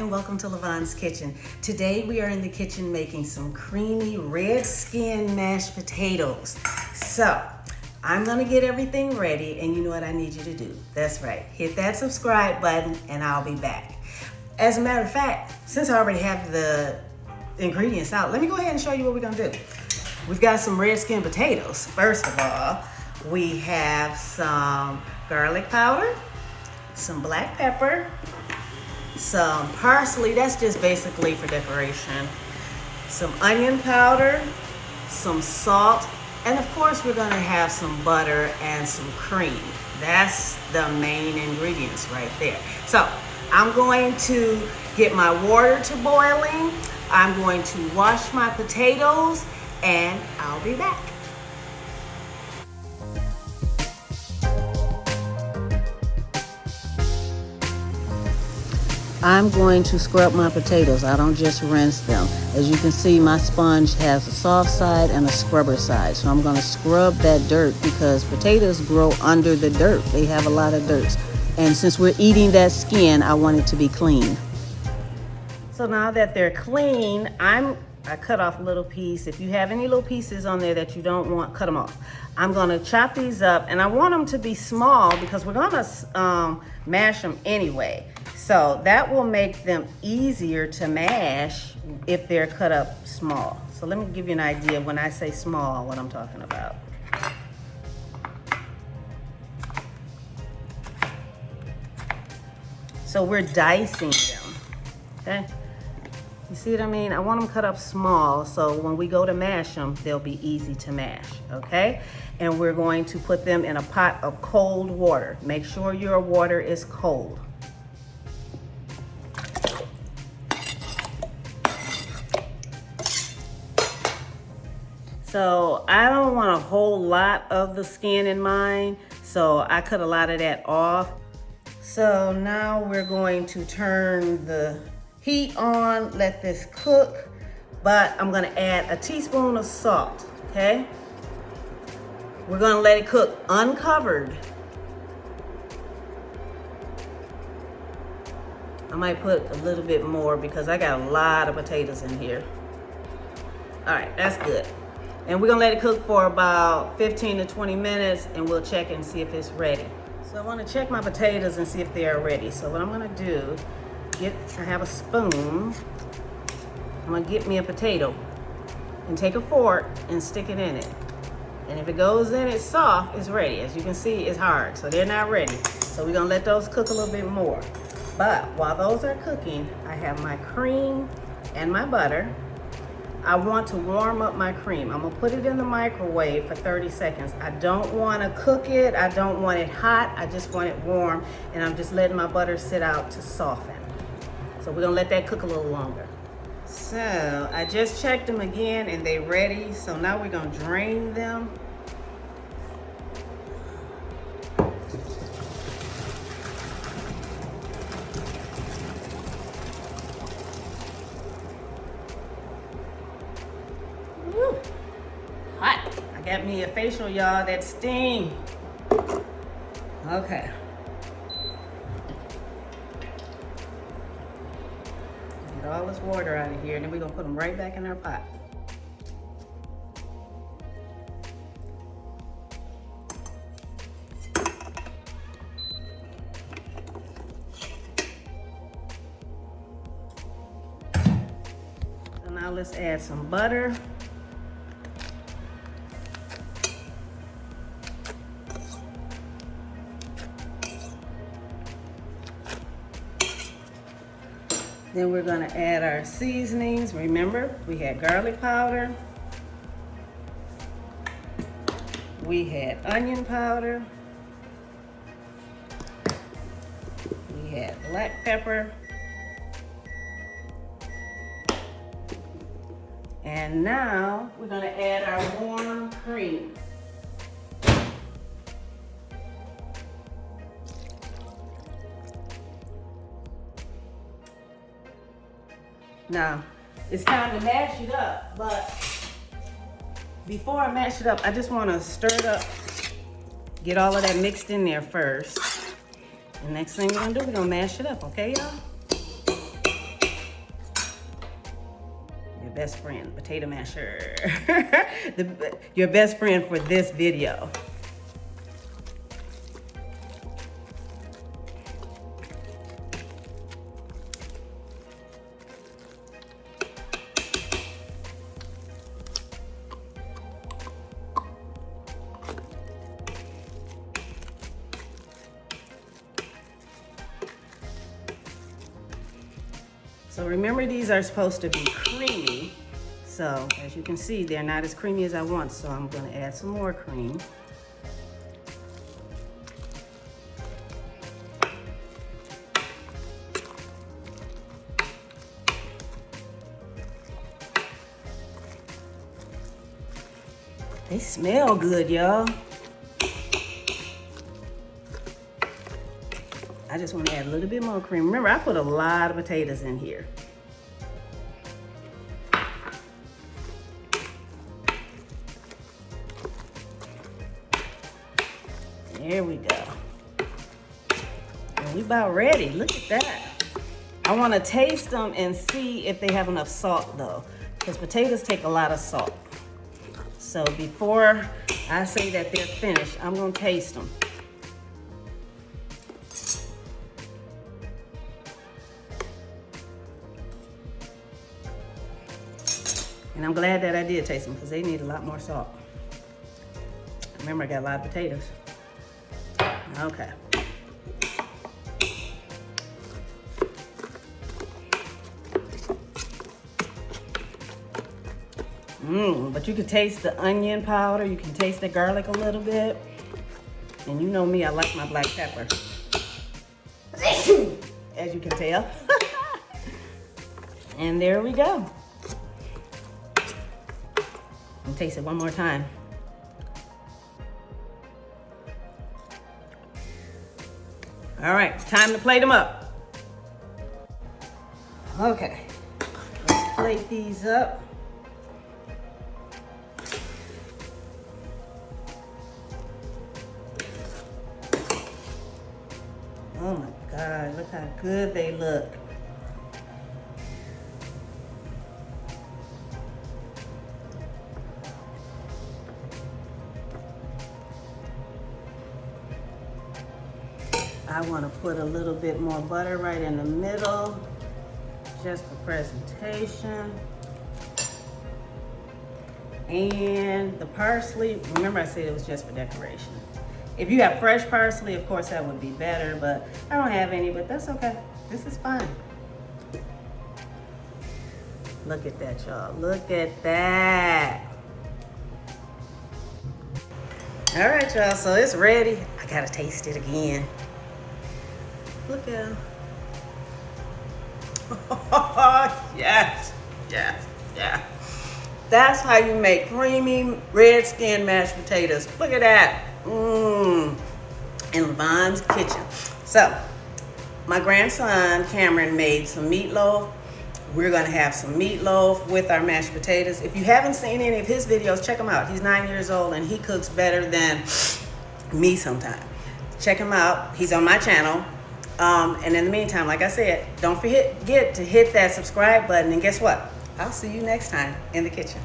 and welcome to Lavon's Kitchen. Today we are in the kitchen making some creamy red skin mashed potatoes. So I'm gonna get everything ready, and you know what I need you to do. That's right, hit that subscribe button and I'll be back. As a matter of fact, since I already have the ingredients out, let me go ahead and show you what we're gonna do. We've got some red skin potatoes. First of all, we have some garlic powder, some black pepper, some parsley, that's just basically for decoration, some onion powder, some salt, and of course we're gonna have some butter and some cream. That's the main ingredients right there. So I'm going to get my water to boiling. I'm going to wash my potatoes and I'll be back. I'm going to scrub my potatoes. I don't just rinse them. As you can see, my sponge has a soft side and a scrubber side. So I'm going to scrub that dirt because potatoes grow under the dirt. They have a lot of dirt. And since we're eating that skin, I want it to be clean. So now that they're clean, I cut off a little piece. If you have any little pieces on there that you don't want, cut them off. I'm gonna chop these up, and I want them to be small because we're gonna mash them anyway. So that will make them easier to mash if they're cut up small. So let me give you an idea when I say small, what I'm talking about. So we're dicing them, okay? You see what I mean? I want them cut up small so when we go to mash them, they'll be easy to mash, okay? And we're going to put them in a pot of cold water. Make sure your water is cold. So I don't want a whole lot of the skin in mine, so I cut a lot of that off. So now we're going to turn the heat on, let this cook, but I'm gonna add a teaspoon of salt, okay? We're gonna let it cook uncovered. I might put a little bit more because I got a lot of potatoes in here. All right, that's good. And we're gonna let it cook for about 15 to 20 minutes and we'll check and see if it's ready. So I wanna check my potatoes and see if they are ready. So what I'm gonna do, I have a spoon. I'm gonna get me a potato and take a fork and stick it in it. And if it goes in it soft, it's ready. As you can see, it's hard, so they're not ready. So we're gonna let those cook a little bit more. But while those are cooking, I have my cream and my butter. I want to warm up my cream. I'm gonna put it in the microwave for 30 seconds. I don't wanna cook it. I don't want it hot. I just want it warm. And I'm just letting my butter sit out to soften. So we're gonna let that cook a little longer. So I just checked them again and they're ready. So now we're gonna drain them. Woo. Hot. I got me a facial, y'all, that steam. Okay. Get all this water out of here, and then we're gonna put them right back in our pot. So now let's add some butter. Then we're gonna add our seasonings. Remember, we had garlic powder. We had onion powder. We had black pepper. And now we're gonna add our warm cream. Now, it's time to mash it up, but before I mash it up, I just want to stir it up, get all of that mixed in there first. The next thing we're gonna do, we're gonna mash it up, okay, y'all? your best friend, potato masher. Your best friend for this video. So remember, these are supposed to be creamy. So as you can see, they're not as creamy as I want, so I'm gonna add some more cream. They smell good, y'all. I just want to add a little bit more cream. Remember, I put a lot of potatoes in here. There we go. And we about ready. Look at that. I want to taste them and see if they have enough salt though, because potatoes take a lot of salt. So before I say that they're finished, I'm going to taste them. And I'm glad that I did taste them because they need a lot more salt. Remember, I got a lot of potatoes. Okay. But you can taste the onion powder. You can taste the garlic a little bit. And you know me, I like my black pepper. As you can tell. And there we go. And taste it one more time. All right, time to plate them up. Okay, let's plate these up. Oh my God, look how good they look. I want to put a little bit more butter right in the middle, just for presentation. And the parsley, remember I said it was just for decoration. If you have fresh parsley, of course that would be better, but I don't have any, but that's okay. This is fine. Look at that, y'all. Look at that. All right, y'all, so it's ready. I gotta taste it again. Look at him. Yes, yes, yes. That's how you make creamy red skin mashed potatoes. Look at that. In Levon's kitchen. So, my grandson Cameron made some meatloaf. We're gonna have some meatloaf with our mashed potatoes. If you haven't seen any of his videos, check him out. He's 9 years old and he cooks better than me sometimes. Check him out. He's on my channel. And in the meantime, like I said, don't forget to hit that subscribe button. And guess what? I'll see you next time in the kitchen.